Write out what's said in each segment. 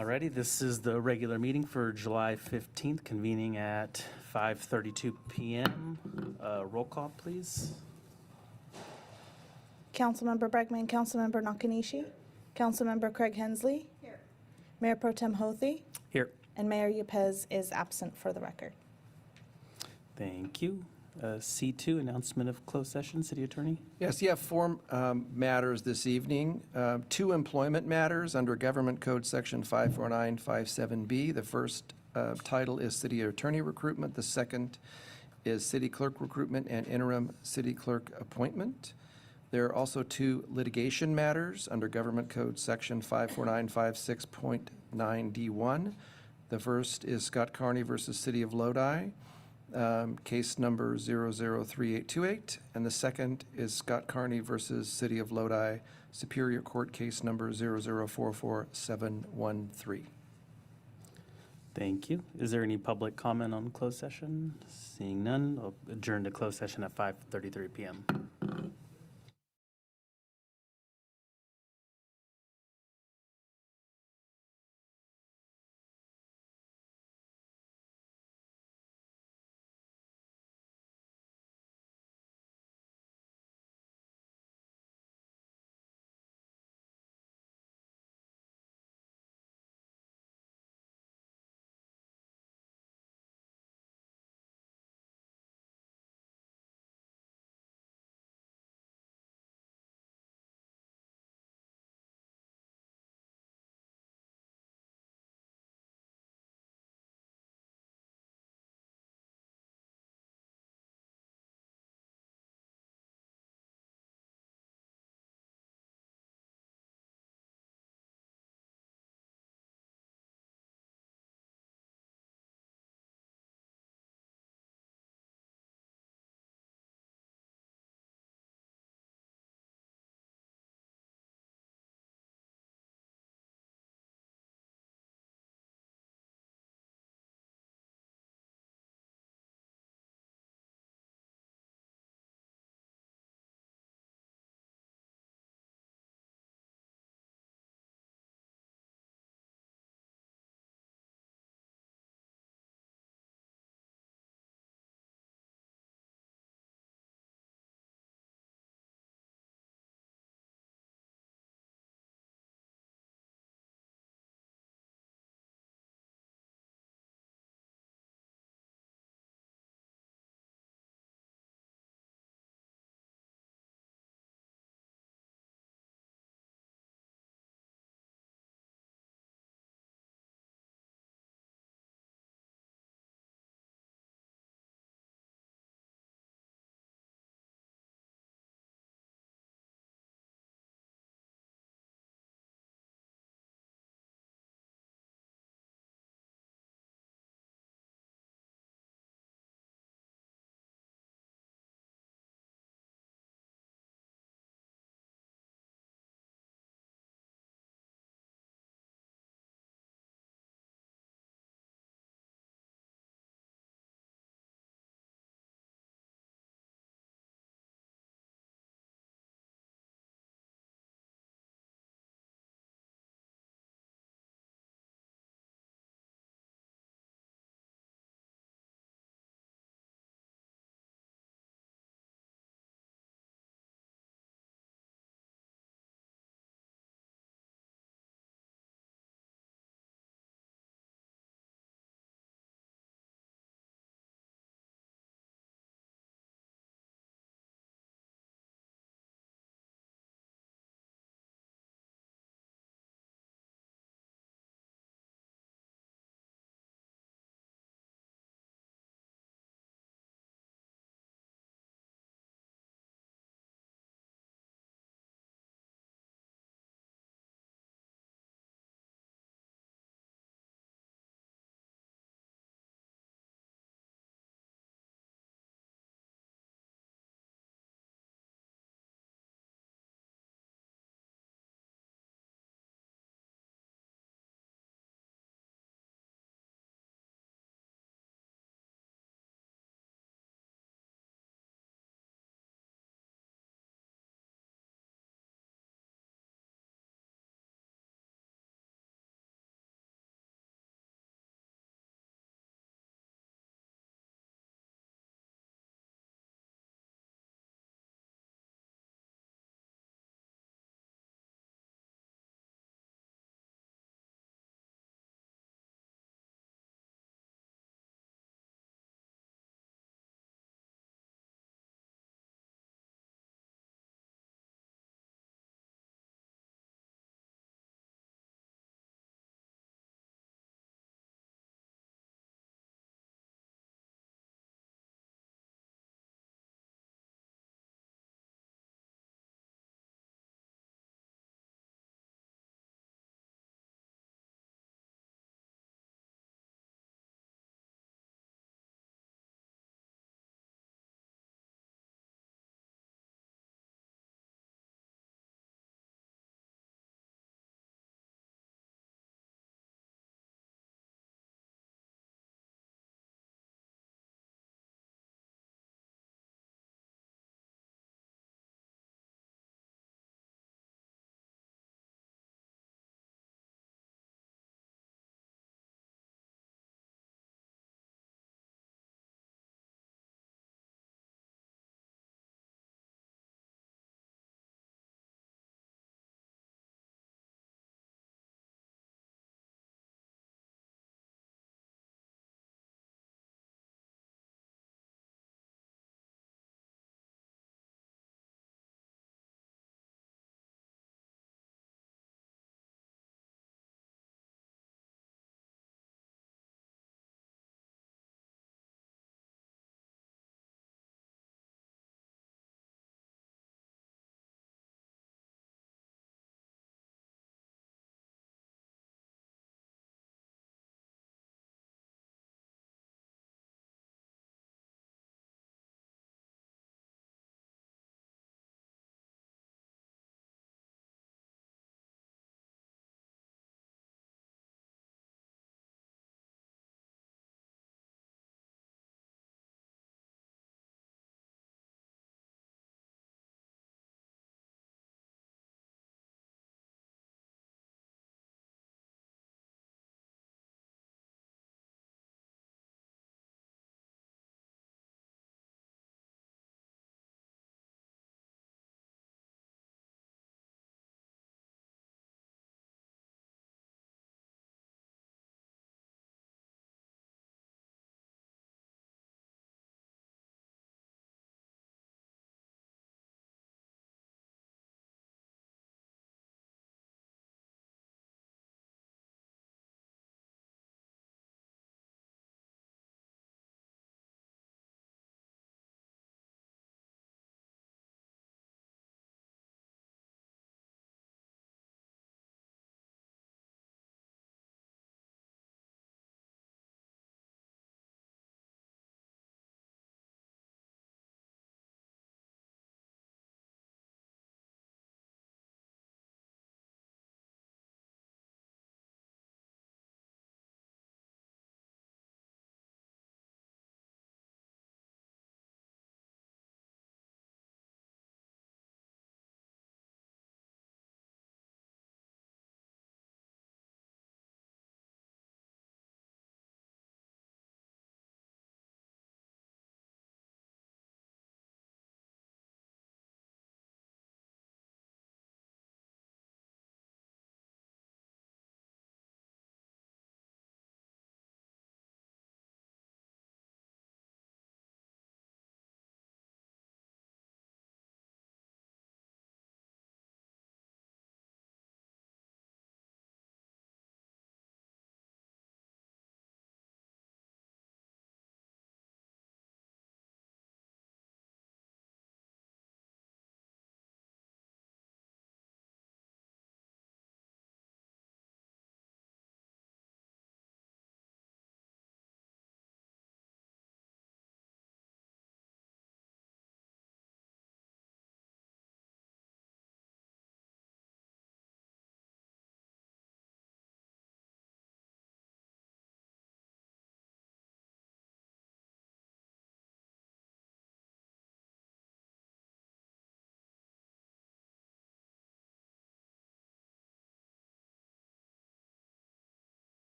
Alrighty, this is the regular meeting for July 15th, convening at 5:32 PM. Roll call, please. Councilmember Bregman, Councilmember Nakanishi, Councilmember Craig Hensley. Here. Mayor Pro Tem Hothy, Here. and Mayor Yepez is absent for the record. Thank you. C2, announcement of closed session, City Attorney. Yes, you have four matters this evening. Two employment matters under Government Code Section 54957B. The first title is City Attorney Recruitment. The second is City Clerk Recruitment and Interim City Clerk Appointment. There are also two litigation matters under Government Code Section 54956.9D1. The first is Scott Carney versus City of Lodi, case number 003828, and the second is Scott Carney versus City of Lodi, Superior Court case number 0044713. Thank you. Is there any public comment on closed session? Seeing none, I'll adjourn to closed session at 5:33 PM.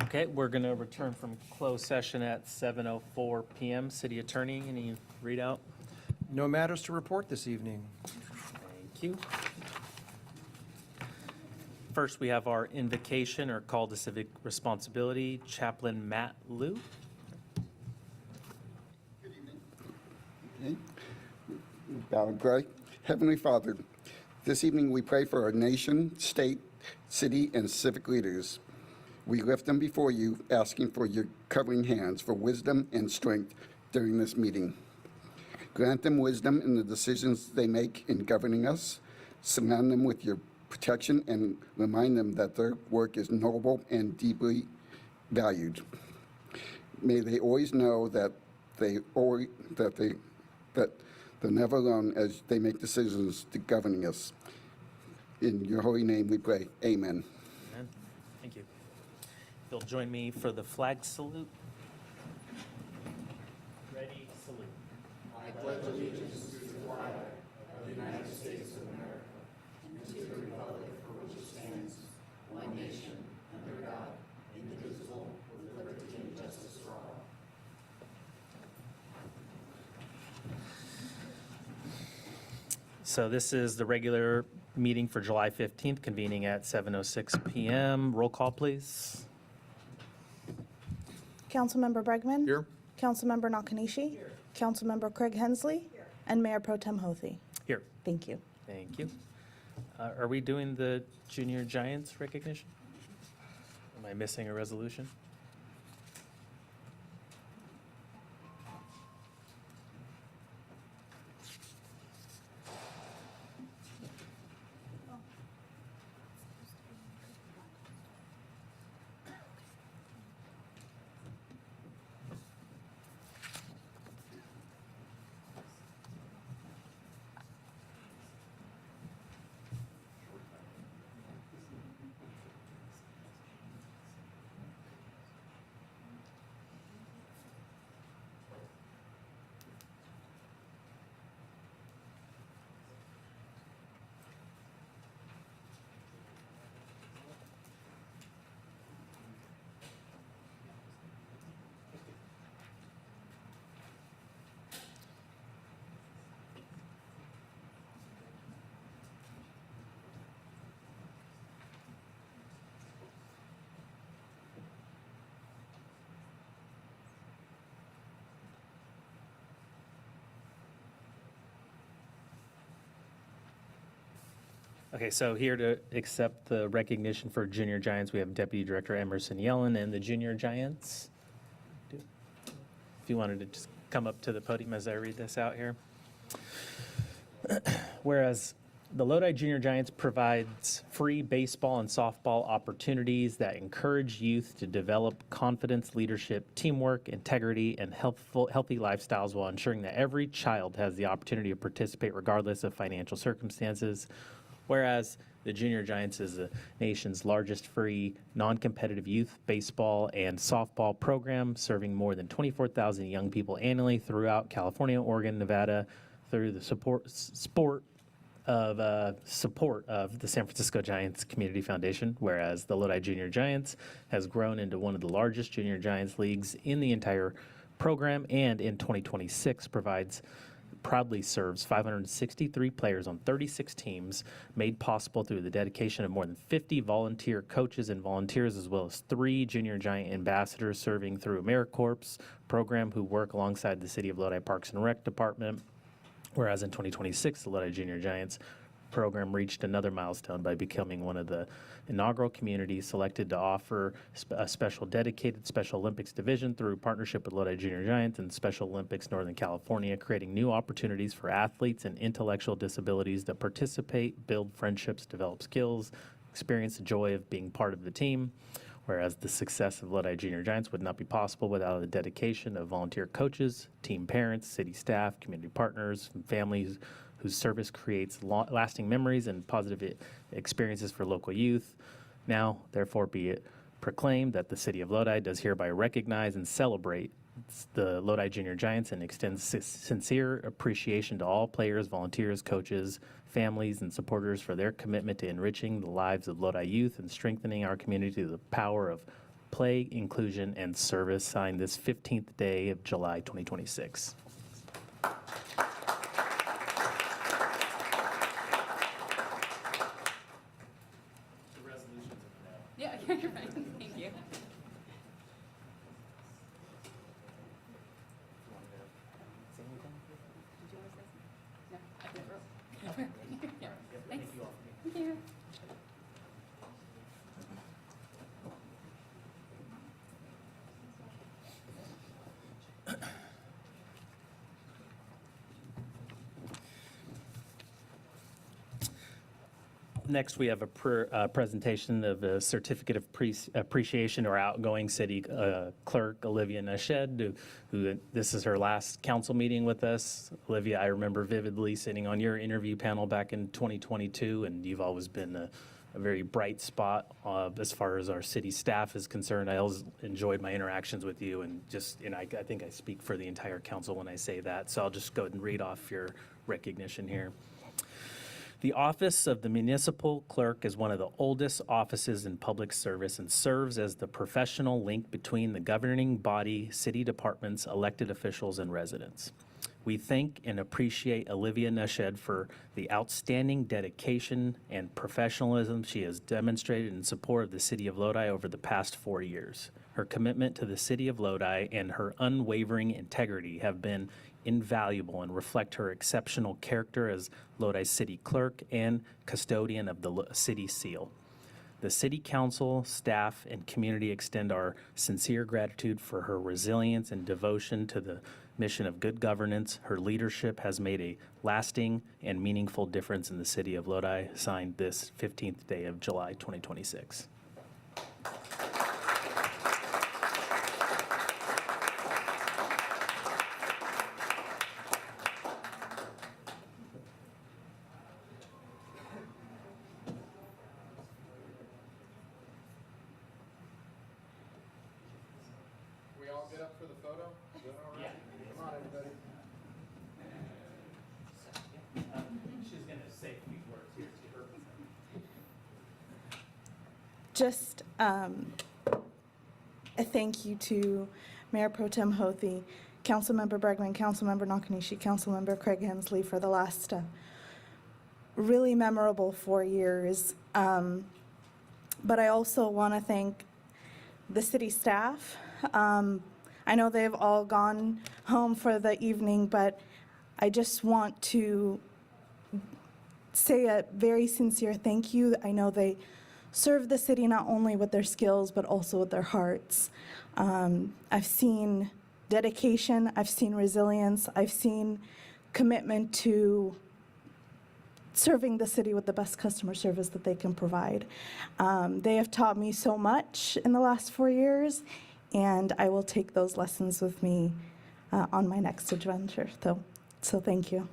Okay, we're going to return from closed session at 7:04 PM. City Attorney, any readout? No matters to report this evening. Thank you. First, we have our invocation or call to civic responsibility. Chaplain Matt Liu. Okay. Bow and pray. Heavenly Father, this evening we pray for our nation, state, city, and civic leaders. We lift them before you, asking for your covering hands for wisdom and strength during this meeting. Grant them wisdom in the decisions they make in governing us. Surround them with your protection and remind them that their work is noble and deeply valued. May they always know that they're never alone as they make decisions to governing us. In your holy name we pray. Amen. Amen. Thank you. You'll join me for the flag salute. Ready, salute. So this is the regular meeting for July 15th, convening at 7:06 PM. Roll call, please. Councilmember Bregman. Here. Councilmember Nakanishi. Councilmember Craig Hensley. And Mayor Pro Tem Hothy. Here. Thank you. Thank you. Are we doing the Junior Giants recognition? Am I missing a resolution? Okay, so here to accept the recognition for Junior Giants, we have Deputy Director Emerson Yellen and the Junior Giants. If you wanted to just come up to the podium as I read this out here. Whereas the Lodi Junior Giants provides free baseball and softball opportunities that encourage youth to develop confidence, leadership, teamwork, integrity, and healthy lifestyles while ensuring that every child has the opportunity to participate regardless of financial circumstances. Whereas the Junior Giants is the nation's largest free, non-competitive youth baseball and softball program, serving more than 24,000 young people annually throughout California, Oregon, Nevada, through the support of the San Francisco Giants Community Foundation. Whereas the Lodi Junior Giants has grown into one of the largest Junior Giants leagues in the entire program, and in 2026 proudly serves 563 players on 36 teams, made possible through the dedication of more than 50 volunteer coaches and volunteers, as well as 3 Junior Giant ambassadors serving through AmeriCorps program who work alongside the City of Lodi Parks and Rec Department. Whereas in 2026, the Lodi Junior Giants program reached another milestone by becoming one of the inaugural communities selected to offer a dedicated Special Olympics division through partnership with Lodi Junior Giants and Special Olympics Northern California, creating new opportunities for athletes and intellectual disabilities to participate, build friendships, develop skills, experience the joy of being part of the team. Whereas the success of Lodi Junior Giants would not be possible without the dedication of volunteer coaches, team parents, city staff, community partners, and families whose service creates lasting memories and positive experiences for local youth. Now, therefore, be it proclaimed that the City of Lodi does hereby recognize and celebrate the Lodi Junior Giants and extends sincere appreciation to all players, volunteers, coaches, families, and supporters for their commitment to enriching the lives of Lodi youth and strengthening our community through the power of play, inclusion, and service, signed this 15th day of July 2026. Yeah, you're fine. Thank you. Did you want to say something? No, I can Yeah, thanks. Thank you. Next, we have a presentation of a certificate of appreciation to our outgoing city clerk, Olivia Nashed, who this is her last council meeting with us. Olivia, I remember vividly sitting on your interview panel back in 2022, and you've always been a very bright spot as far as our city staff is concerned. I always enjoyed my interactions with you, and I think I speak for the entire council when I say that. So I'll just go ahead and read off your recognition here. The office of the municipal clerk is one of the oldest offices in public service and serves as the professional link between the governing body, city departments, elected officials, and residents. We thank and appreciate Olivia Nashed for the outstanding dedication and professionalism she has demonstrated in support of the city of Lodi over the past 4 years. Her commitment to the city of Lodi and her unwavering integrity have been invaluable and reflect her exceptional character as Lodi's city clerk and custodian of the city seal. The city council, staff, and community extend our sincere gratitude for her resilience and devotion to the mission of good governance. Her leadership has made a lasting and meaningful difference in the city of Lodi, signed this 15th day of July 2026. We all get up for the photo? Doing all right? Come on, everybody. She's going to say a few words here to her. Just a thank you to Mayor Pro Tem Hothy, Councilmember Bregman, Councilmember Nakanishi, Councilmember Craig Hensley for the last really memorable 4 years. But I also want to thank the city staff. I know they've all gone home for the evening, but I just want to say a very sincere thank you. I know they serve the city not only with their skills, but also with their hearts. I've seen dedication, I've seen resilience, I've seen commitment to serving the city with the best customer service that they can provide. They have taught me so much in the last 4 years, and I will take those lessons with me on my next adventure. So thank you.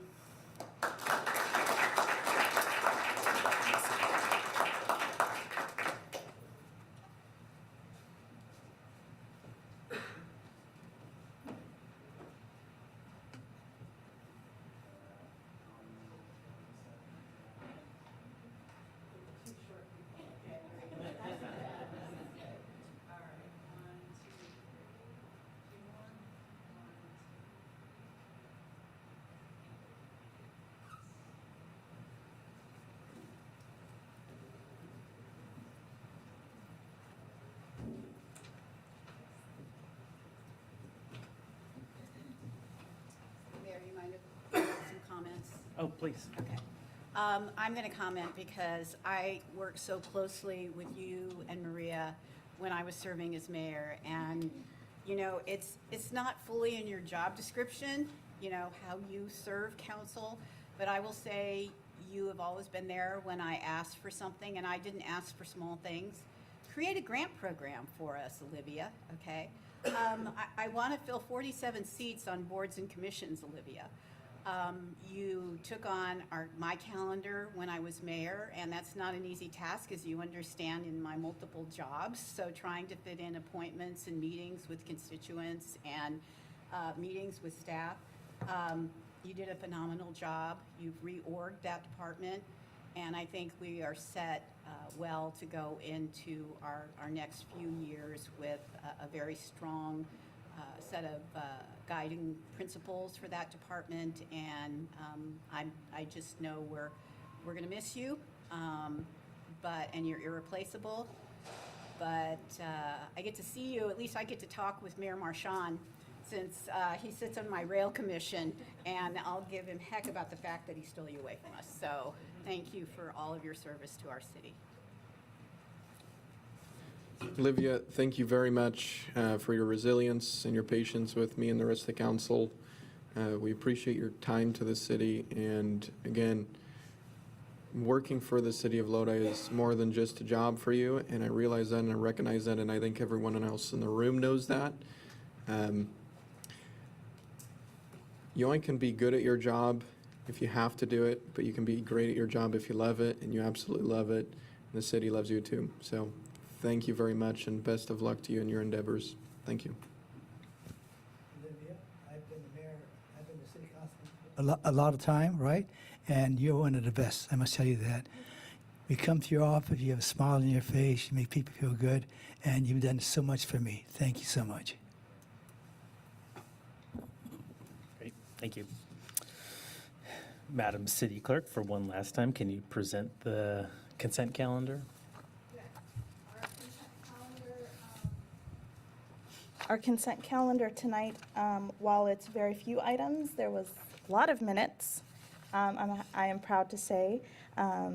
Mayor, you mind if I have some comments? Oh, please. Okay. I'm going to comment because I worked so closely with you and Maria when I was serving as mayor. And, you know, it's not fully in your job description, you know, how you serve council. But I will say you have always been there when I asked for something, and I didn't ask for small things. Create a grant program for us, Olivia, okay? I want to fill 47 seats on boards and commissions, Olivia. You took on my calendar when I was mayor, and that's not an easy task, as you understand, in my multiple jobs. So trying to fit in appointments and meetings with constituents and meetings with staff. You did a phenomenal job. You've reorged that department. And I think we are set well to go into our next few years with a very strong set of guiding principles for that department. And I just know we're going to miss you, and you're irreplaceable. But I get to see you, at least I get to talk with Mayor Marchand, since he sits on my rail commission, and I'll give him heck about the fact that he stole you away from us. So thank you for all of your service to our city. Olivia, thank you very much for your resilience and your patience with me and the rest of the council. We appreciate your time to the city, and again, working for the city of Lodi is more than just a job for you, and I realize that and I recognize that, and I think everyone else in the room knows that. You only can be good at your job if you have to do it, but you can be great at your job if you love it, and you absolutely love it, and the city loves you too. So thank you very much, and best of luck to you in your endeavors. Thank you. Olivia, I've been the mayor, I've been the city council a lot of time, right? And you're one of the best, I must tell you that. You come to your office, you have a smile on your face, you make people feel good, and you've done so much for me. Thank you so much. Great, thank you. Madam City Clerk, for one last time, can you present the consent calendar? Our consent calendar tonight, while it's very few items, there was a lot of minutes, I am proud to say.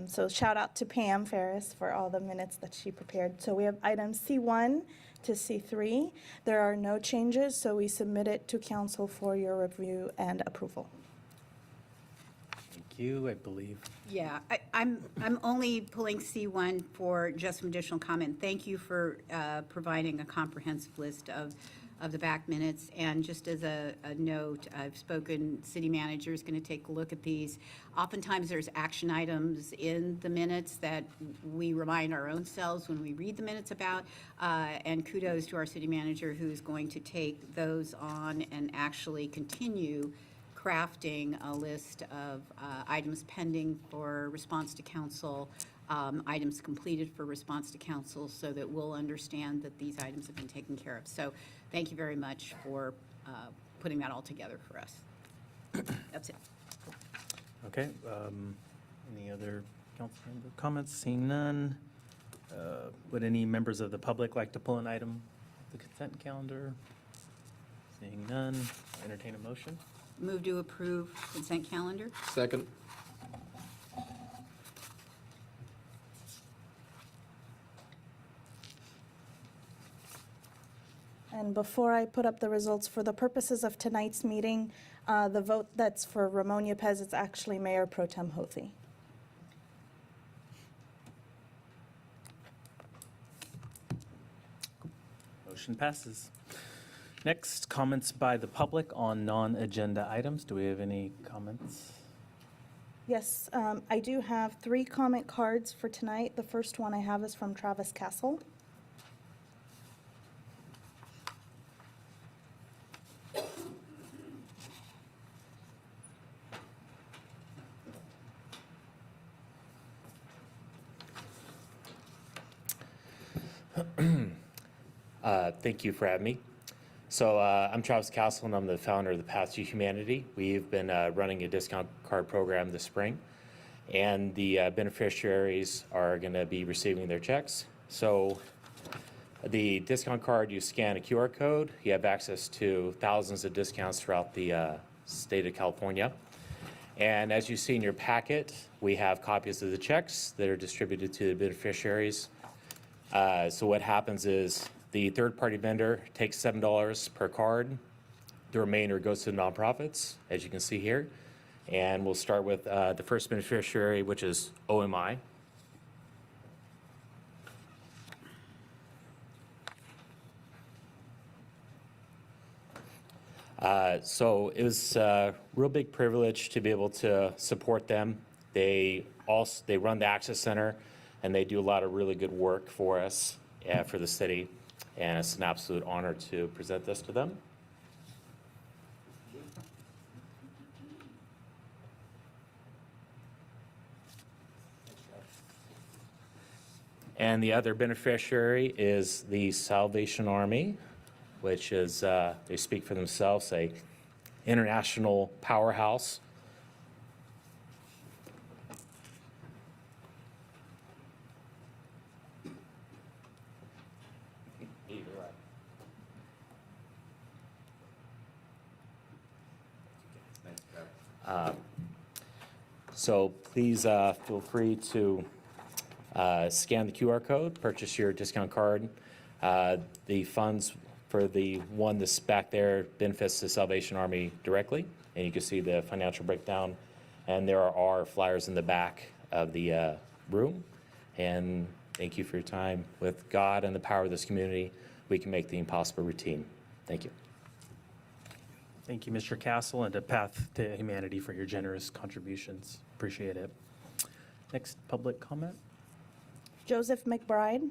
So shout out to Pam Ferris for all the minutes that she prepared. So we have items C1 to C3. There are no changes, so we submit it to council for your review and approval. Thank you, I believe. Yeah, I'm only pulling C1 for just some additional comment. Thank you for providing a comprehensive list of the back minutes. And just as a note, I've spoken, city manager is going to take a look at these. Oftentimes, there's action items in the minutes that we remind our own selves when we read the minutes about. And kudos to our city manager, who's going to take those on and actually continue crafting a list of items pending for response to council, items completed for response to council, so that we'll understand that these items have been taken care of. So thank you very much for putting that all together for us. That's it. Okay, any other council member comments? Seeing none. Would any members of the public like to pull an item of the consent calendar? Seeing none, entertain a motion. Move to approve consent calendar. Second. And before I put up the results, for the purposes of tonight's meeting, the vote that's for Ramon Yepez, it's actually Mayor Pro Tem Hothi. Motion passes. Next, comments by the public on non-agenda items. Do we have any comments? Yes, I do have 3 comment cards for tonight. The first one I have is from Travis Castle. Thank you for having me. So I'm Travis Castle, and I'm the founder of the Path to Humanity. We've been running a discount card program this spring, and the beneficiaries are going to be receiving their checks. So the discount card, you scan a QR code, you have access to thousands of discounts throughout the state of California. And as you see in your packet, we have copies of the checks that are distributed to the beneficiaries. So what happens is the third-party vendor takes $7 per card. The remainder goes to nonprofits, as you can see here. And we'll start with the first beneficiary, which is OMI. So it was a real big privilege to be able to support them. They run the Access Center, and they do a lot of really good work for us, for the city. And it's an absolute honor to present this to them. And the other beneficiary is the Salvation Army, which is, they speak for themselves, a international powerhouse. So please feel free to scan the QR code, purchase your discount card. The funds for the one that's back there benefits the Salvation Army directly, and you can see the financial breakdown. And there are flyers in the back of the room. And thank you for your time. With God and the power of this community, we can make the impossible routine. Thank you. Thank you, Mr. Castle, and to Path to Humanity for your generous contributions. Appreciate it. Next public comment. Joseph McBride.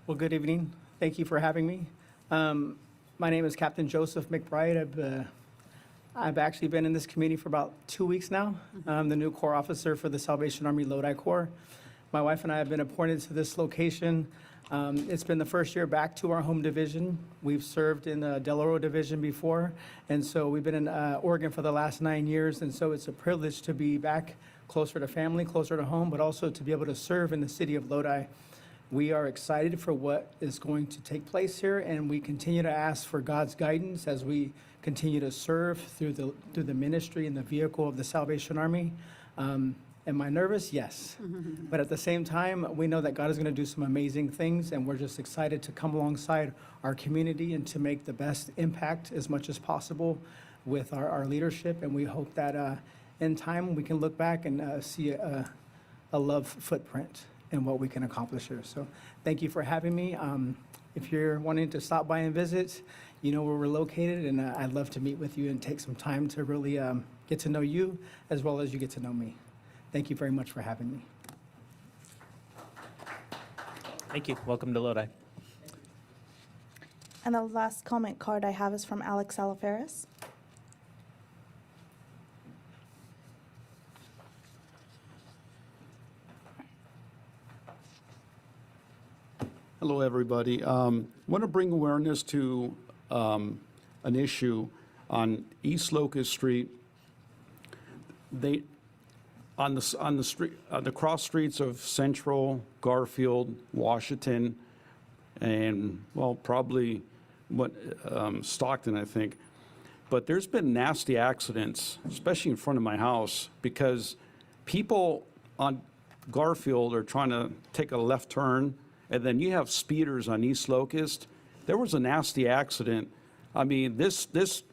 Well, good evening. Thank you for having me. My name is Captain Joseph McBride. I've actually been in this community for about 2 weeks now. I'm the new Corps officer for the Salvation Army Lodi Corps. My wife and I have been appointed to this location. It's been the first year back to our home division. We've served in the Del Oro division before, and so we've been in Oregon for the last 9 years, and so it's a privilege to be back closer to family, closer to home, but also to be able to serve in the city of Lodi. We are excited for what is going to take place here, and we continue to ask for God's guidance as we continue to serve through the ministry and the vehicle of the Salvation Army. Am I nervous? Yes. But at the same time, we know that God is going to do some amazing things, and we're just excited to come alongside our community and to make the best impact as much as possible with our leadership. And we hope that in time we can look back and see a love footprint in what we can accomplish here. So thank you for having me. If you're wanting to stop by and visit, you know where we're located, and I'd love to meet with you and take some time to really get to know you as well as you get to know me. Thank you very much for having me. Thank you. Welcome to Lodi. And the last comment card I have is from Alex Alaferis. Hello, everybody. Want to bring awareness to an issue on East Locust Street. They on the street, the cross streets of Central, Garfield, Washington, and well, probably Stockton, I think. But there's been nasty accidents, especially in front of my house, because people on Garfield are trying to take a left turn, and then you have speeders on East Locust. There was a nasty accident. I mean,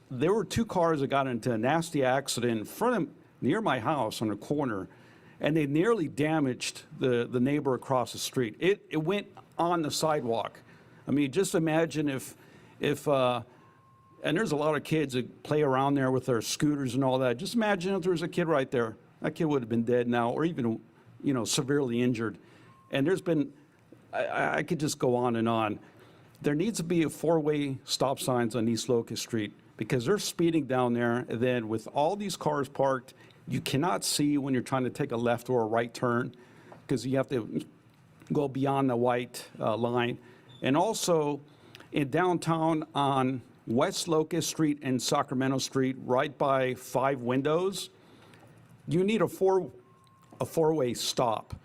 there were two cars that got into a nasty accident in front of, near my house on a corner, and they nearly damaged the neighbor across the street. It went on the sidewalk. I mean, just imagine if and there's a lot of kids that play around there with their scooters and all that. Just imagine if there was a kid right there. That kid would have been dead now, or even, severely injured. And there's been, I could just go on and on. There needs to be a four-way stop signs on East Locust Street, because they're speeding down there, and then with all these cars parked, you cannot see when you're trying to take a left or a right turn, because you have to go beyond the white line. And also in downtown on West Locust Street and Sacramento Street, right by Five Windows, you need a four-way stop.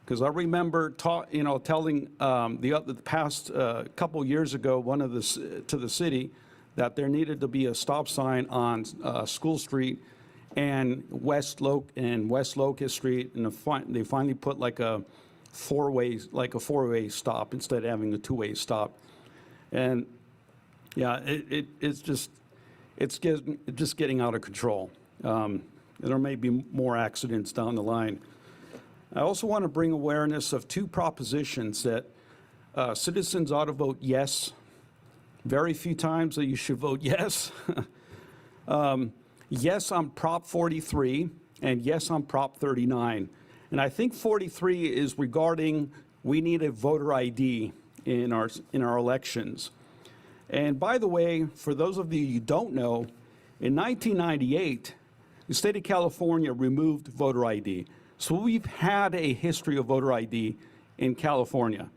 Because I remember telling the past couple years ago, to the city, that there needed to be a stop sign on School Street and West Locust Street, and they finally put like a four-way stop instead of having a two-way stop. And yeah, it's just getting out of control. There may be more accidents down the line. I also want to bring awareness of two propositions that citizens ought to vote yes. Very few times that you should vote yes. Yes on Prop 43, and yes on Prop 39. And I think 43 is regarding we need a voter ID in our elections. And by the way, for those of you who don't know, In 1998, the state of California removed voter ID. So we've had a history of voter ID in California.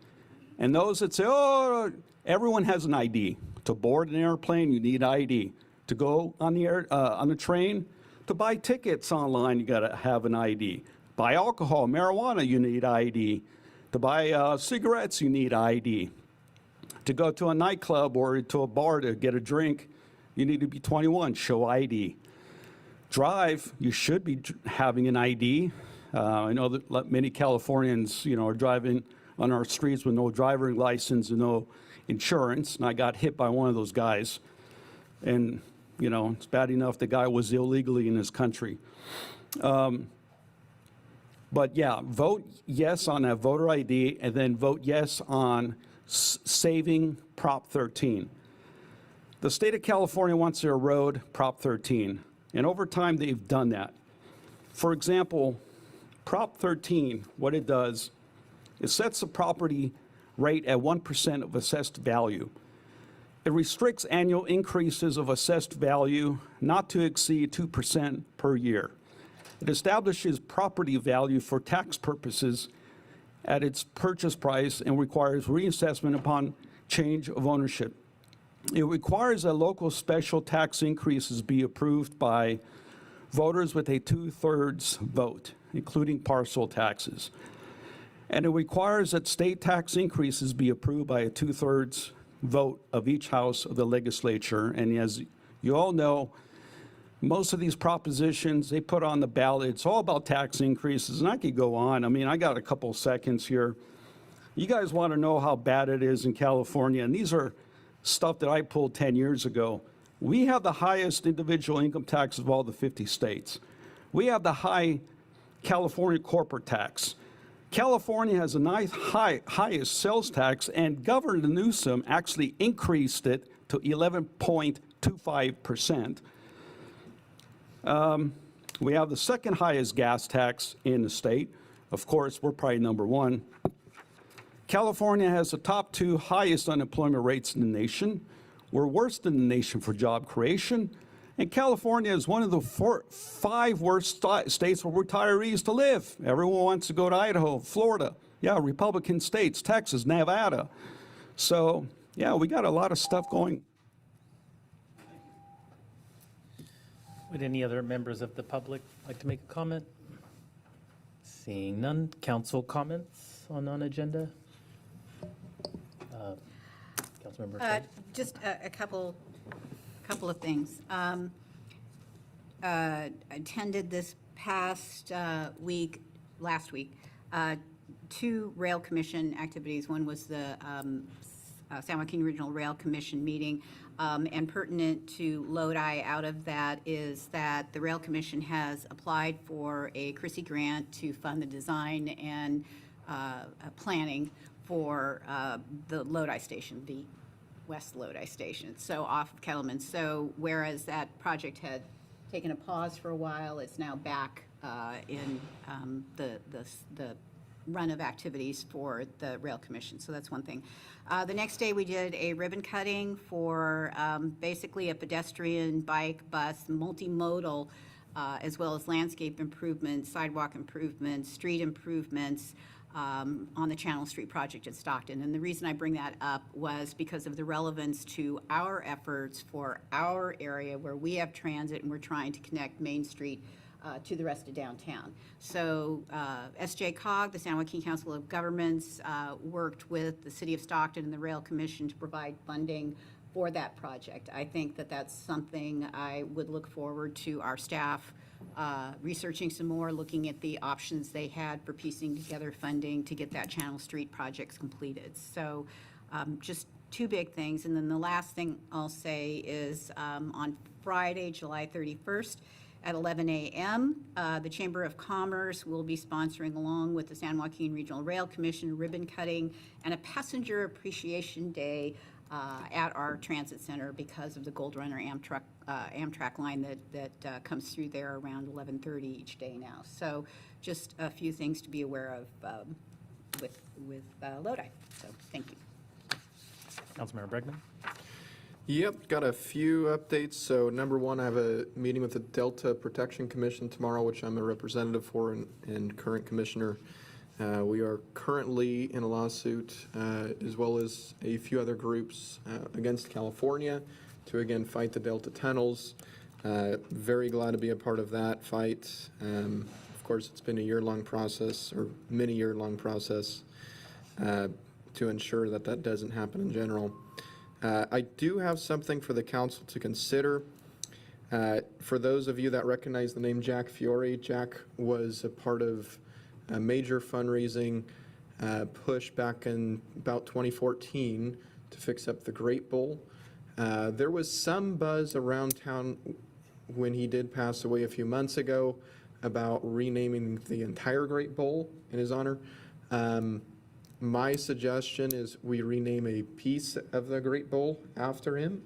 And those that say, oh, everyone has an ID. To board an airplane, you need ID. To go on the train, to buy tickets online, you got to have an ID. Buy alcohol, marijuana, you need ID. To buy cigarettes, you need ID. To go to a nightclub or to a bar to get a drink, you need to be 21, show ID. Drive, you should be having an ID. I know that many Californians, are driving on our streets with no driving license and no insurance, and I got hit by one of those guys. And, it's bad enough the guy was illegally in this country. But yeah, vote yes on that voter ID, and then vote yes on saving Prop 13. The state of California wants to erode Prop 13, and over time they've done that. For example, Prop 13, what it does, it sets the property rate at 1% of assessed value. It restricts annual increases of assessed value not to exceed 2% per year. It establishes property value for tax purposes at its purchase price and requires reassessment upon change of ownership. It requires that local special tax increases be approved by voters with a 2/3 vote, including parcel taxes. And it requires that state tax increases be approved by a 2/3 vote of each house of the legislature. And as you all know, most of these propositions they put on the ballot, it's all about tax increases, and I could go on. I mean, I got a couple seconds here. You guys want to know how bad it is in California, and these are stuff that I pulled 10 years ago. We have the highest individual income tax of all the 50 states. We have the high California corporate tax. California has the highest sales tax, and Governor Newsom actually increased it to 11.25%. We have the second highest gas tax in the state. Of course, we're probably number one. California has the top 2 highest unemployment rates in the nation. We're worst in the nation for job creation. And California is one of the 5 worst states for retirees to live. Everyone wants to go to Idaho, Florida, Republican states, Texas, Nevada. So, we got a lot of stuff going. Would any other members of the public like to make a comment? Seeing none, council comments on non-agenda? Councilmember Craig? Just a couple of things. Attended this past last week, 2 Rail Commission activities. One was the San Joaquin Regional Rail Commission meeting, and pertinent to Lodi out of that is that the Rail Commission has applied for a CRISI grant to fund the design and planning for the Lodi station, the West Lodi station, so off of Kettleman. So whereas that project had taken a pause for a while, it's now back in the run of activities for the Rail Commission. So that's one thing. The next day we did a ribbon cutting for basically a pedestrian, bike, bus, multimodal, as well as landscape improvements, sidewalk improvements, street improvements, on the Channel Street project at Stockton. And the reason I bring that up was because of the relevance to our efforts for our area where we have transit and we're trying to connect Main Street to the rest of downtown. So SJCOG, the San Joaquin Council of Governments, worked with the City of Stockton and the Rail Commission to provide funding for that project. I think that that's something I would look forward to our staff researching some more, looking at the options they had for piecing together funding to get that Channel Street projects completed. So just 2 big things. And then the last thing I'll say is on Friday, July 31st at 11 a.m., the Chamber of Commerce will be sponsoring, along with the San Joaquin Regional Rail Commission, ribbon cutting and a passenger appreciation day at our transit center because of the Gold Runner Amtrak line that comes through there around 11:30 each day now. So just a few things to be aware of with Lodi. So thank you. Councilmember Bregman? Yep, got a few updates. So number one, I have a meeting with the Delta Protection Commission tomorrow, which I'm a representative for and current commissioner. We are currently in a lawsuit, as well as a few other groups against California to again fight the Delta tunnels. Very glad to be a part of that fight. Of course, it's been a year-long process, or many-year-long process, to ensure that that doesn't happen in general. I do have something for the council to consider. For those of you that recognize the name Jack Fiore, Jack was a part of a major fundraising push back in about 2014 to fix up the Great Bowl. There was some buzz around town when he did pass away a few months ago about renaming the entire Great Bowl in his honor. My suggestion is we rename a piece of the Great Bowl after him,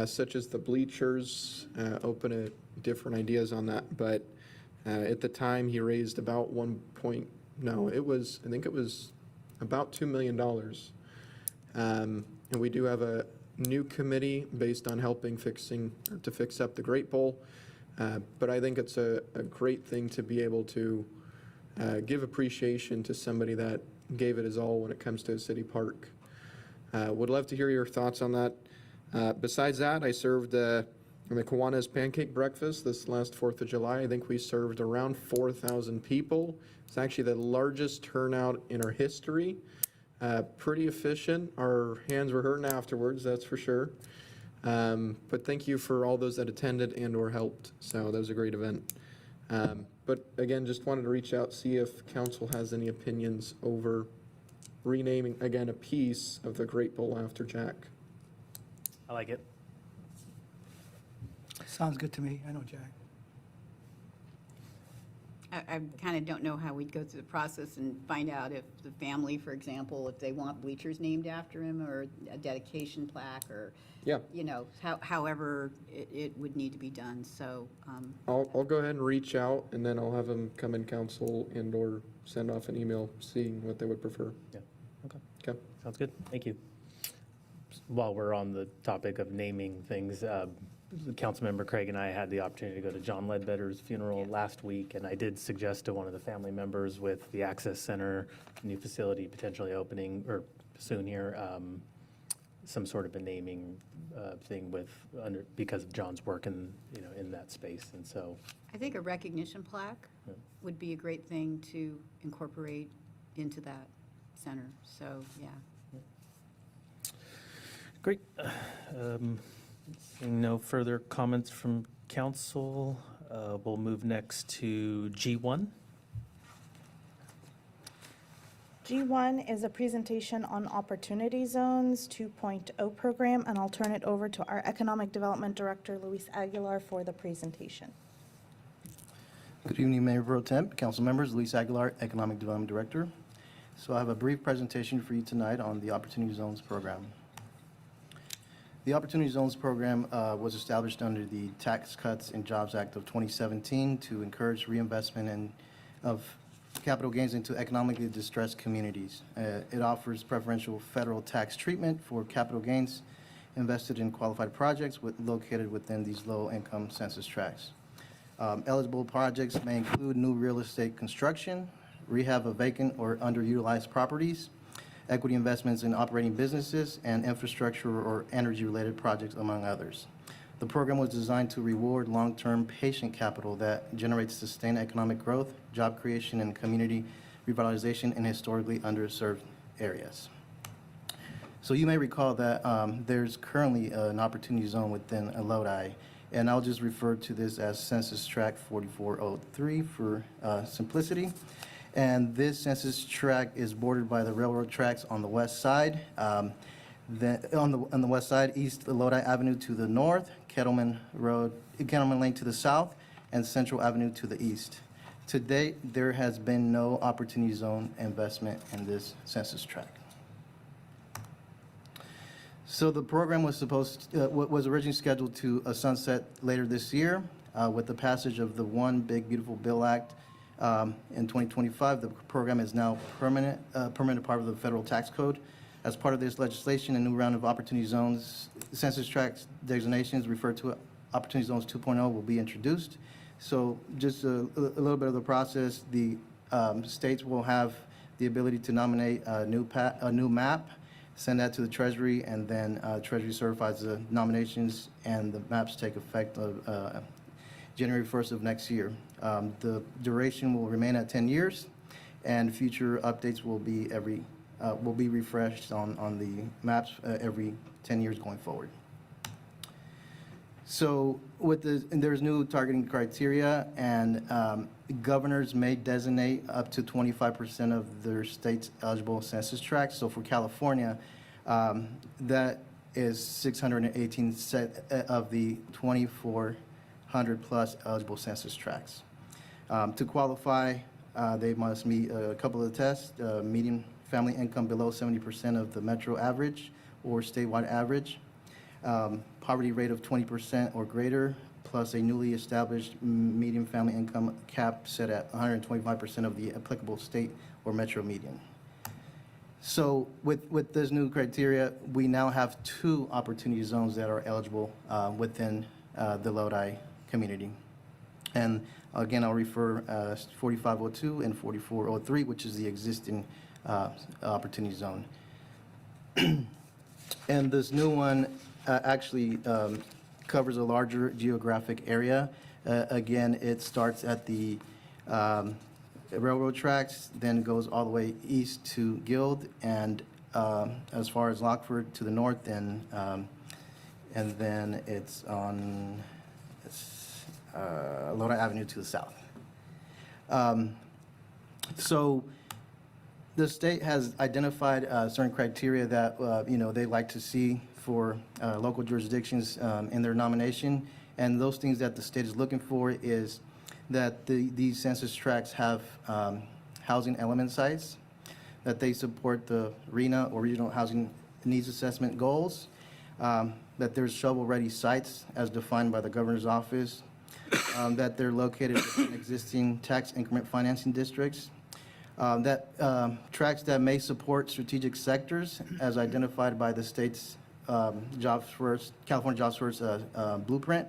such as the bleachers, open to different ideas on that. But at the time, he raised about I think it was about $2 million. And we do have a new committee based on helping to fix up the Great Bowl. But I think it's a great thing to be able to give appreciation to somebody that gave it his all when it comes to a city park. Would love to hear your thoughts on that. Besides that, I served in the Kiwanis Pancake Breakfast this last 4th of July. I think we served around 4,000 people. It's actually the largest turnout in our history. Pretty efficient. Our hands were hurting afterwards, that's for sure. But thank you for all those that attended and or helped. So that was a great event. But again, just wanted to reach out, see if council has any opinions over renaming, again, a piece of the Great Bowl after Jack. I like it. Sounds good to me. I know Jack. I kind of don't know how we'd go through the process and find out if the family, for example, if they want bleachers named after him or a dedication plaque or, Yeah, however it would need to be done. So, I'll go ahead and reach out, and then I'll have them come in council and or send off an email seeing what they would prefer. Yeah, okay. Okay. Sounds good. Thank you. While we're on the topic of naming things, Councilmember Craig and I had the opportunity to go to John Ledbetter's funeral last week, and I did suggest to one of the family members with the Access Center, new facility potentially opening or soon here, some sort of a naming thing because of John's work in that space, and so. I think a recognition plaque would be a great thing to incorporate into that center. So, yeah. Great. Seeing no further comments from council, we'll move next to G1. G1 is a presentation on Opportunity Zones 2.0 program, and I'll turn it over to our Economic Development Director, Luis Aguilar, for the presentation. Good evening, Mayor Pro Tem, council members. Luis Aguilar, Economic Development Director. So I have a brief presentation for you tonight on the Opportunity Zones program. The Opportunity Zones program was established under the Tax Cuts and Jobs Act of 2017 to encourage reinvestment of capital gains into economically distressed communities. It offers preferential federal tax treatment for capital gains invested in qualified projects located within these low-income census tracts. Eligible projects may include new real estate construction, rehab of vacant or underutilized properties, equity investments in operating businesses, and infrastructure or energy-related projects, among others. The program was designed to reward long-term patient capital that generates sustained economic growth, job creation, and community revitalization in historically underserved areas. So you may recall that there's currently an opportunity zone within Lodi, and I'll just refer to this as Census Tract 4403 for simplicity. And this census tract is bordered by the railroad tracks on the west side. Then on the west side, East Lodi Avenue to the north, Kettleman Lane to the south, and Central Avenue to the east. To date, there has been no opportunity zone investment in this census tract. So the program was was originally scheduled to sunset later this year. With the passage of the One Big Beautiful Bill Act in 2025, the program is now permanent part of the federal tax code. As part of this legislation, a new round of opportunity zones, census tract designations referred to Opportunity Zones 2.0 will be introduced. So just a little bit of the process, the states will have the ability to nominate a new map, send that to the Treasury, and then Treasury certifies the nominations, and the maps take effect of January 1st of next year. The duration will remain at 10 years, and future updates will be refreshed on the maps every 10 years going forward. So there's new targeting criteria, and governors may designate up to 25% of their state's eligible census tracts. So for California, that is 618 of the 2,400 plus eligible census tracts. To qualify, they must meet a couple of tests: median family income below 70% of the metro average or statewide average, poverty rate of 20% or greater, plus a newly established median family income cap set at 125% of the applicable state or metro median. So with this new criteria, we now have 2 opportunity zones that are eligible within the Lodi community. And again, I'll refer 4502 and 4403, which is the existing opportunity zone. And this new one actually covers a larger geographic area. Again, it starts at the railroad tracks, then goes all the way east to Guild, and as far as Lockford to the north, and then it's on Lodi Avenue to the south. So the state has identified certain criteria that they like to see for local jurisdictions in their nomination, and those things that the state is looking for is that these census tracts have housing element sites, that they support the RHNA or Regional Housing Needs Assessment goals, that there's shovel-ready sites as defined by the governor's office, that they're located within existing tax increment financing districts, that tracts that may support strategic sectors as identified by the state's California Jobs First blueprint.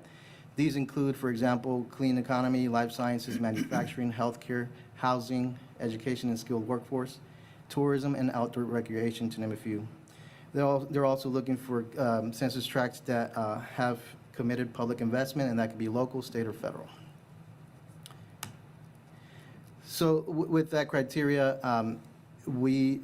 These include, for example, clean economy, life sciences, manufacturing, healthcare, housing, education and skilled workforce, tourism, and outdoor recreation, to name a few. They're also looking for census tracts that have committed public investment, and that could be local, state, or federal. So with that criteria, we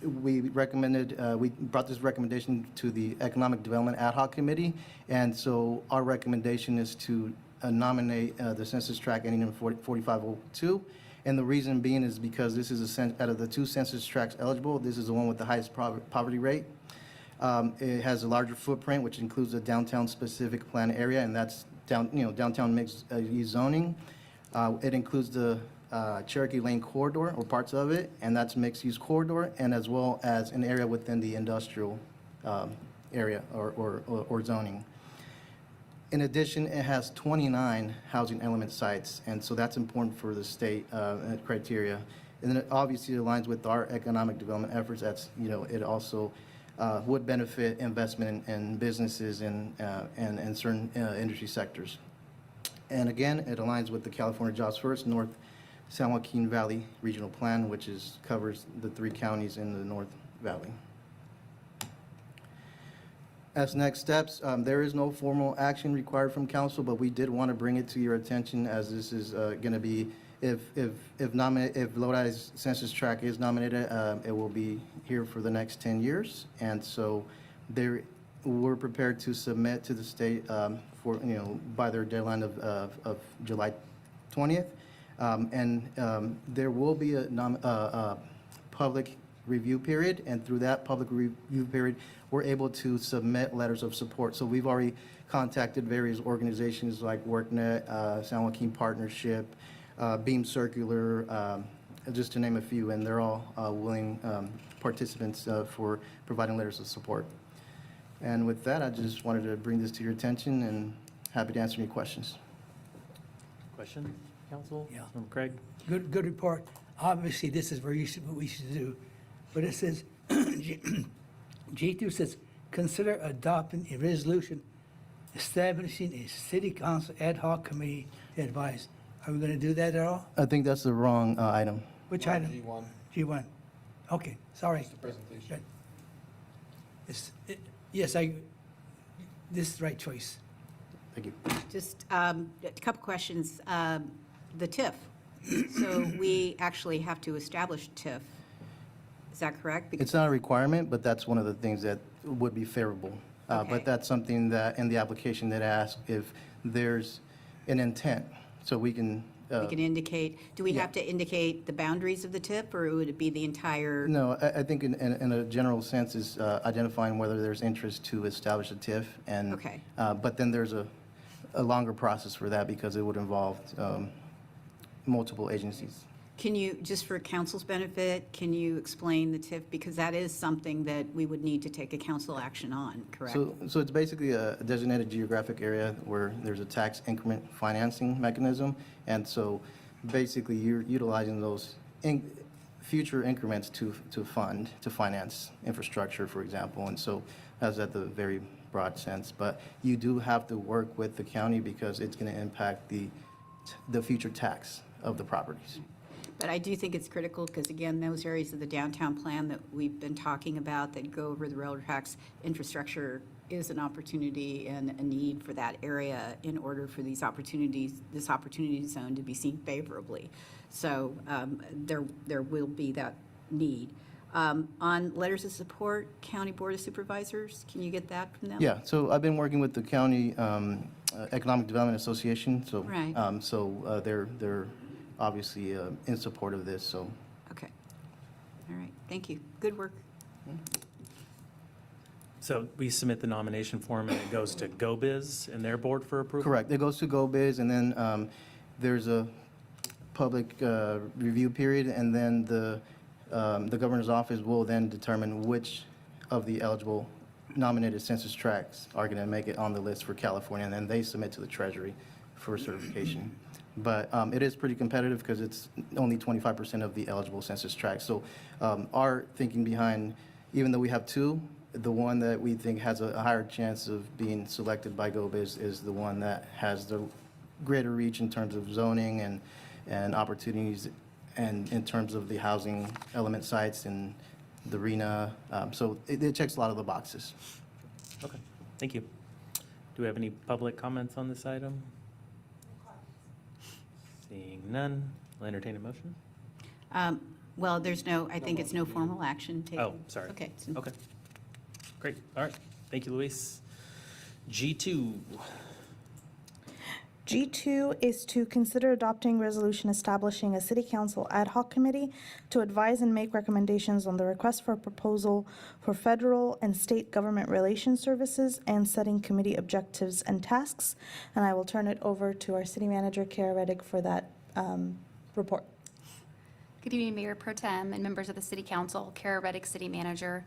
recommended, we brought this recommendation to the Economic Development Ad Hoc Committee, and so our recommendation is to nominate the census tract ending in 4502, and the reason being is because this is out of the 2 census tracts eligible, this is the one with the highest poverty rate. It has a larger footprint, which includes a downtown specific plan area, and that's downtown mixed use zoning. It includes the Cherokee Lane corridor, or parts of it, and that's mixed-use corridor, and as well as an area within the industrial area or zoning. In addition, it has 29 housing element sites, and so that's important for the state criteria. And then it obviously aligns with our economic development efforts. That's, it also would benefit investment in businesses and certain industry sectors. And again, it aligns with the California Jobs First North San Joaquin Valley Regional Plan, which covers the 3 counties in the North Valley. As next steps, there is no formal action required from council, but we did want to bring it to your attention, as this is going to be, if Lodi's census tract is nominated, it will be here for the next 10 years. And so we're prepared to submit to the state for, by their deadline of July 20th. There will be a public review period, and through that public review period, we're able to submit letters of support. So we've already contacted various organizations like WorkNet, San Joaquin Partnership, Beam Circular, just to name a few, and they're all willing participants for providing letters of support. And with that, I just wanted to bring this to your attention, and happy to answer any questions. Question, Council? Yeah. From Craig? Good report. Obviously, this is what we should do. But it says G2 says, consider adopting a resolution establishing a city council ad hoc committee to advise. Are we going to do that at all? I think that's the wrong item. Which item? G1, G1. Okay, sorry. presentation. Good. Yes, this is the right choice. Thank you. Just a couple questions. The TIF. So we actually have to establish TIF. Is that correct? It's not a requirement, but that's one of the things that would be favorable. Okay. But that's something that, in the application that asks if there's an intent, so we can. We can indicate, do we yeah. have to indicate the boundaries of the TIF, or would it be the entire? No, I think in a general sense is identifying whether there's interest to establish a TIF and. Okay. But then there's a longer process for that because it would involve multiple agencies. Can you, just for council's benefit, can you explain the TIF? Because that is something that we would need to take a council action on, correct? So it's basically a designated geographic area where there's a tax increment financing mechanism. And so basically you're utilizing those future increments to finance infrastructure, for example. And so that's at the very broad sense. But you do have to work with the county because it's going to impact the future tax of the properties. But I do think it's critical because, again, those areas of the downtown plan that we've been talking about that go over the railroad tracks, infrastructure is an opportunity and a need for that area in order for this opportunity zone to be seen favorably. So there will be that need. On letters of support, County Board of Supervisors, can you get that from them? Yeah, so I've been working with the County Economic Development Association. So, Right. they're obviously in support of this, so. Okay. All right. Thank you. Good work. So we submit the nomination form and it goes to GoBiz and their board for approval? Correct. It goes to GoBiz, and then there's a public review period, and then the governor's office will then determine which of the eligible nominated census tracts are going to make it on the list for California, and then they submit to the Treasury for certification. But it is pretty competitive because it's only 25% of the eligible census tracts. So our thinking behind, even though we have two, the one that we think has a higher chance of being selected by GoBiz is the one that has the greater reach in terms of zoning and opportunities, and in terms of the housing element sites and the RENA. So it checks a lot of the boxes. Okay, thank you. Do we have any public comments on this item? Seeing none, I'll entertain a motion. Well, I think it's no formal action taken. Oh, sorry. Okay. Okay, great, all right. Thank you, Luis. G2, G2 is to consider adopting resolution establishing a city council ad hoc committee to advise and make recommendations on the request for proposal for federal and state government relations services and setting committee objectives and tasks. And I will turn it over to our city manager, Kara Reddick, for that report. Good evening, Mayor Pro Tem and members of the City Council. Kara Reddick, City Manager.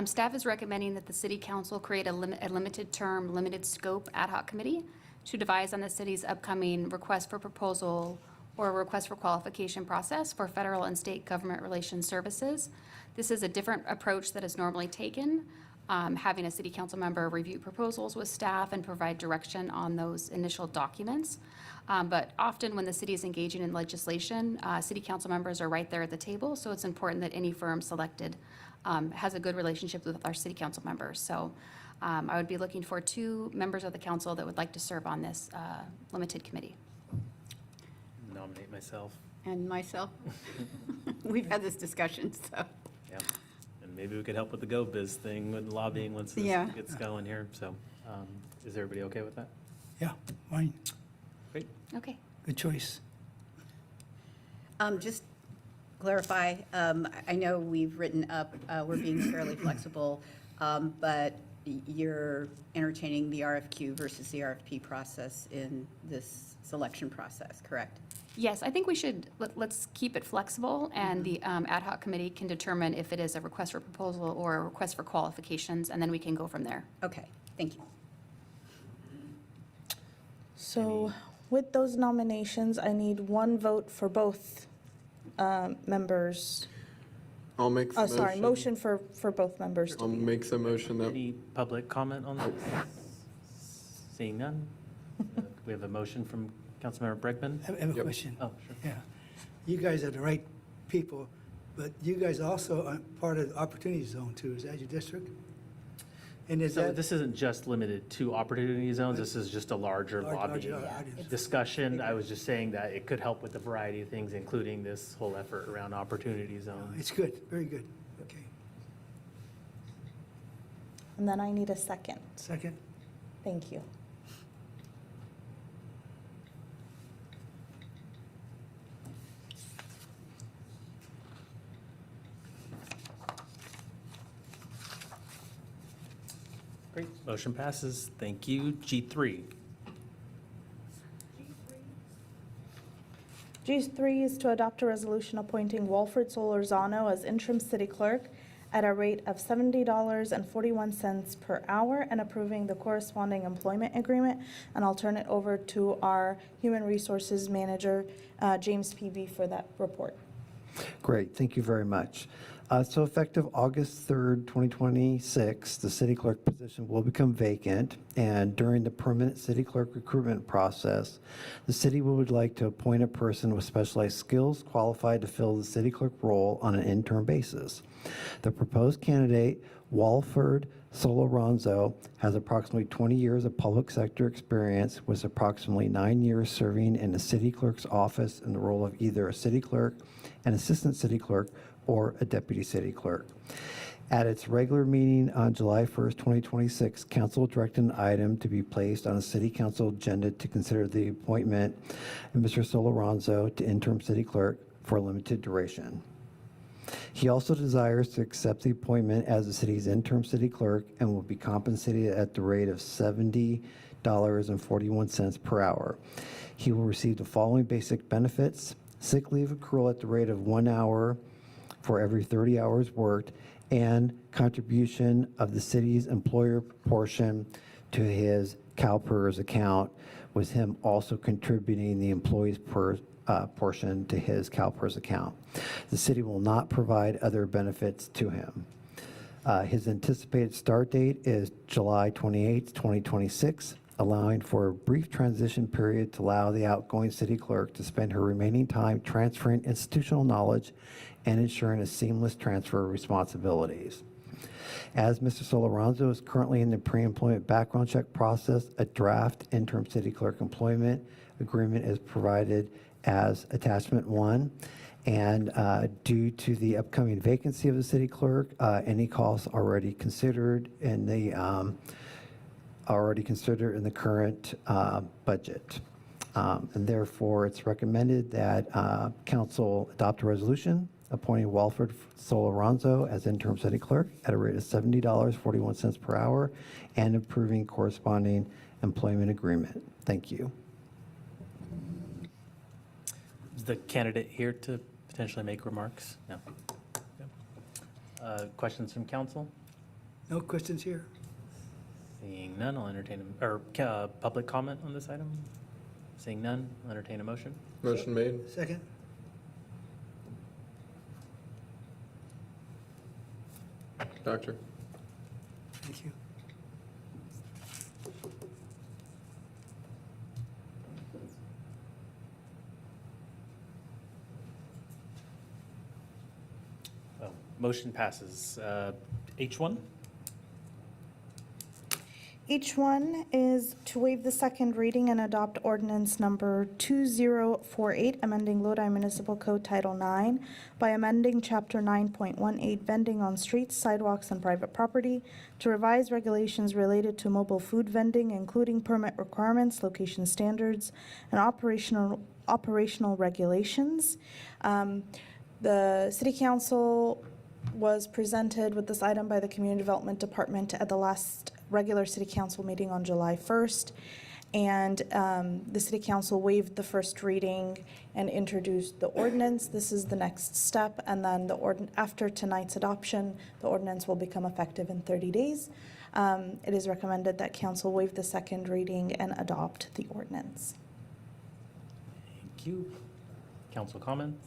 Staff is recommending that the City Council create a limited-term, limited-scope ad hoc committee to devise on the city's upcoming request for proposal or request for qualification process for federal and state government relations services. This is a different approach that is normally taken, having a City Council member review proposals with staff and provide direction on those initial documents. But often when the city is engaging in legislation, City Council members are right there at the table, so it's important that any firm selected has a good relationship with our City Council members. So I would be looking for 2 members of the council that would like to serve on this limited committee. nominate myself, And myself. We've had this discussion, so. yeah. And maybe we could help with the GoBiz thing with lobbying once this Yeah. gets going here, so. Is everybody okay with that? Yeah, fine. Great. Okay. Good choice. Just clarify, I know we've written up, we're being fairly flexible, but you're entertaining the RFQ versus the RFP process in this selection process, correct? Yes, I think we should, let's keep it flexible, and the ad hoc committee can determine if it is a request for proposal or a request for qualifications, and then we can go from there. Okay, thank you. So with those nominations, I need 1 vote for both members I'll make the Oh, motion. sorry, motion for both members to I'll be. make the motion that, Any public comment on this? Seeing none? We have a motion from Councilmember Bregman. I have a Yep. question. Oh, sure. Yeah. You guys are the right people, but you guys also are part of the Opportunity Zone too. Is that your district? And is So that? this isn't just limited to opportunity zones, this is just a larger Large- lobby audience. discussion. I was just saying that it could help with a variety of things, including this whole effort around opportunity zones. It's good, very good. Okay. And then I need a second. Second? Thank you. Great, motion passes. Thank you. G3. G3 is to adopt a resolution appointing Walford Solorzano as interim city clerk at a rate of $70.41 per hour and approving the corresponding employment agreement. And I'll turn it over to our Human Resources Manager, James Peavy, for that report. Great, thank you very much. So effective August 3rd, 2026, the city clerk position will become vacant, and during the permanent city clerk recruitment process, the city would like to appoint a person with specialized skills qualified to fill the city clerk role on an interim basis. The proposed candidate, Walford Solorzano, has approximately 20 years of public sector experience, with approximately 9 years serving in the city clerk's office in the role of either a city clerk, an assistant city clerk, or a deputy city clerk. At its regular meeting on July 1st, 2026, council directed an item to be placed on the city council agenda to consider the appointment of Mr. Solorzano to interim city clerk for a limited duration. He also desires to accept the appointment as the city's interim city clerk and will be compensated at the rate of $70.41 per hour. He will receive the following basic benefits: sick leave accrual at the rate of 1 hour for every 30 hours worked, and contribution of the city's employer portion to his CalPERS account, with him also contributing the employee's portion to his CalPERS account. The city will not provide other benefits to him. His anticipated start date is July 28th, 2026, allowing for a brief transition period to allow the outgoing city clerk to spend her remaining time transferring institutional knowledge and ensuring a seamless transfer of responsibilities. As Mr. Solorzano is currently in the pre-employment background check process, a draft interim city clerk employment agreement is provided as attachment 1. And due to the upcoming vacancy of the city clerk, any costs already considered in the current budget. And therefore, it's recommended that council adopt a resolution appointing Walford Solorzano as interim city clerk at a rate of $70.41 per hour and approving corresponding employment agreement. Thank you. Is the candidate here to potentially make remarks? No. Okay. Questions from council? No questions here? Seeing none, I'll entertain, public comment on this item? Seeing none, I'll entertain a motion. motion made. Second? Doctor? Thank you. Oh, motion passes. H1? Each one is to waive the second reading and adopt ordinance number 2048, amending Lodi Municipal Code Title 9 by amending Chapter 9.18 vending on streets, sidewalks, and private property to revise regulations related to mobile food vending, including permit requirements, location standards, and operational regulations. The City Council was presented with this item by the Community Development Department at the last regular City Council meeting on July 1st. And the City Council waived the first reading and introduced the ordinance. This is the next step. And then after tonight's adoption, the ordinance will become effective in 30 days. It is recommended that Council waive the second reading and adopt the ordinance. Thank you. Council comments?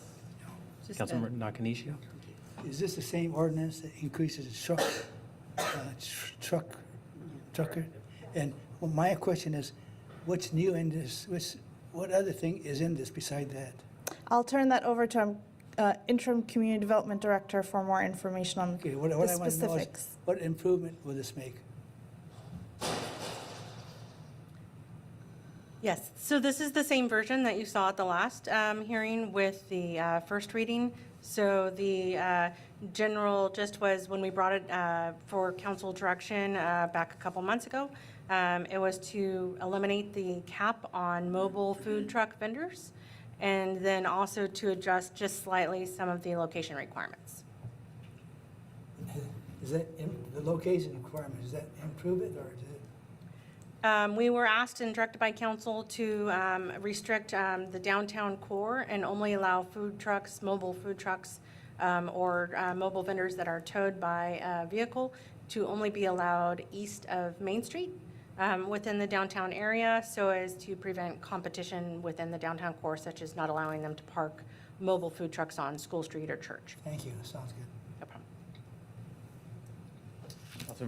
Just Councilmember Nakanishi? is this the same ordinance that increases the trucker? And well, my question is, what's new in this? What other thing is in this beside that? I'll turn that over to our interim community development director for more information on Okay, what the I want to know is, specifics. what improvement will this make? Yes, so this is the same version that you saw at the last hearing with the first reading. So the general gist was when we brought it for council direction back a couple months ago, it was to eliminate the cap on mobile food truck vendors and then also to adjust just slightly some of the location requirements. Is that, the location requirement, does that improve it, or is it? We were asked and directed by council to restrict the downtown core and only allow food trucks, mobile food trucks, or mobile vendors that are towed by a vehicle to only be allowed east of Main Street within the downtown area, so as to prevent competition within the downtown core, such as not allowing them to park mobile food trucks on School Street or Church. Thank you, that sounds good. No problem.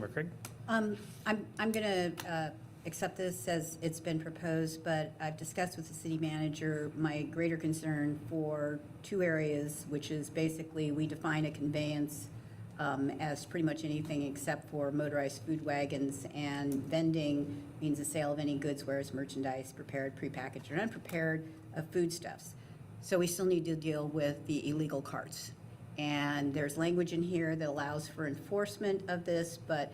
Councilmember Craig? I'm going to accept this as it's been proposed, but I've discussed with the city manager my greater concern for two areas, which is basically we define a conveyance as pretty much anything except for motorized food wagons, and vending means the sale of any goods, whereas merchandise, prepared, prepackaged, or unprepared of foodstuffs. So we still need to deal with the illegal carts. And there's language in here that allows for enforcement of this, but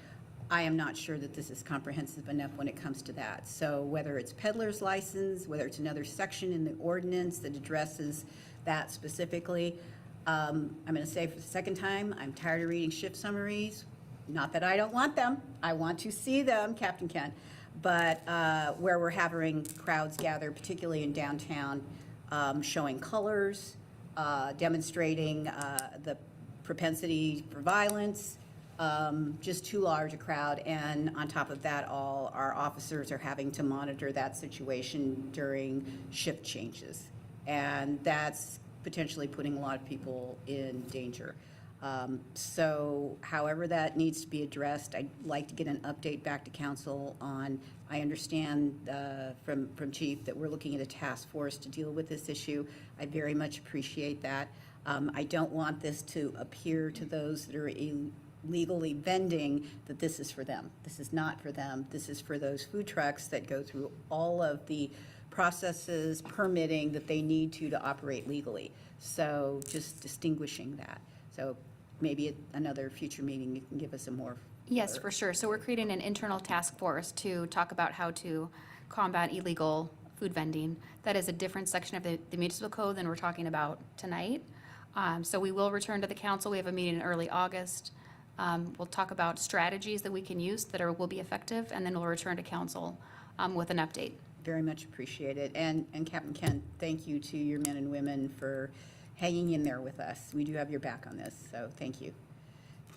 I am not sure that this is comprehensive enough when it comes to that. So whether it's peddler's license, whether it's another section in the ordinance that addresses that specifically, I'm going to say for the second time, I'm tired of reading shift summaries. Not that I don't want them. I want to see them, Captain Kent. But where we're having crowds gather, particularly in downtown, showing colors, demonstrating the propensity for violence, just too large a crowd. And on top of that, all our officers are having to monitor that situation during shift changes. And that's potentially putting a lot of people in danger. So however that needs to be addressed, I'd like to get an update back to council on, I understand from Chief that we're looking at a task force to deal with this issue. I very much appreciate that. I don't want this to appear to those that are illegally vending that this is for them. This is not for them. This is for those food trucks that go through all of the processes, permitting that they need to operate legally. So just distinguishing that. So maybe at another future meeting, you can give us a more. Yes, for sure. So we're creating an internal task force to talk about how to combat illegal food vending. That is a different section of the municipal code than we're talking about tonight. So we will return to the council. We have a meeting in early August. We'll talk about strategies that we can use that will be effective, and then we'll return to council with an update. Very much appreciated. And Captain Kent, thank you to your men and women for hanging in there with us. We do have your back on this, so thank you.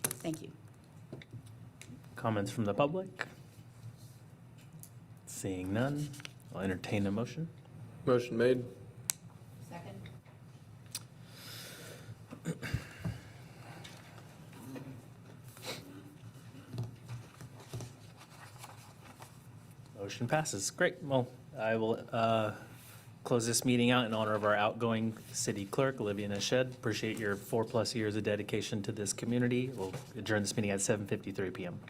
Thank you. Comments from the public? Seeing none, I'll entertain a motion. Motion made. Second. Motion passes. Great. Well, I will close this meeting out in honor of our outgoing city clerk, Olivia Neshed. Appreciate your 4+ years of dedication to this community. We'll adjourn this meeting at 7:53 p.m.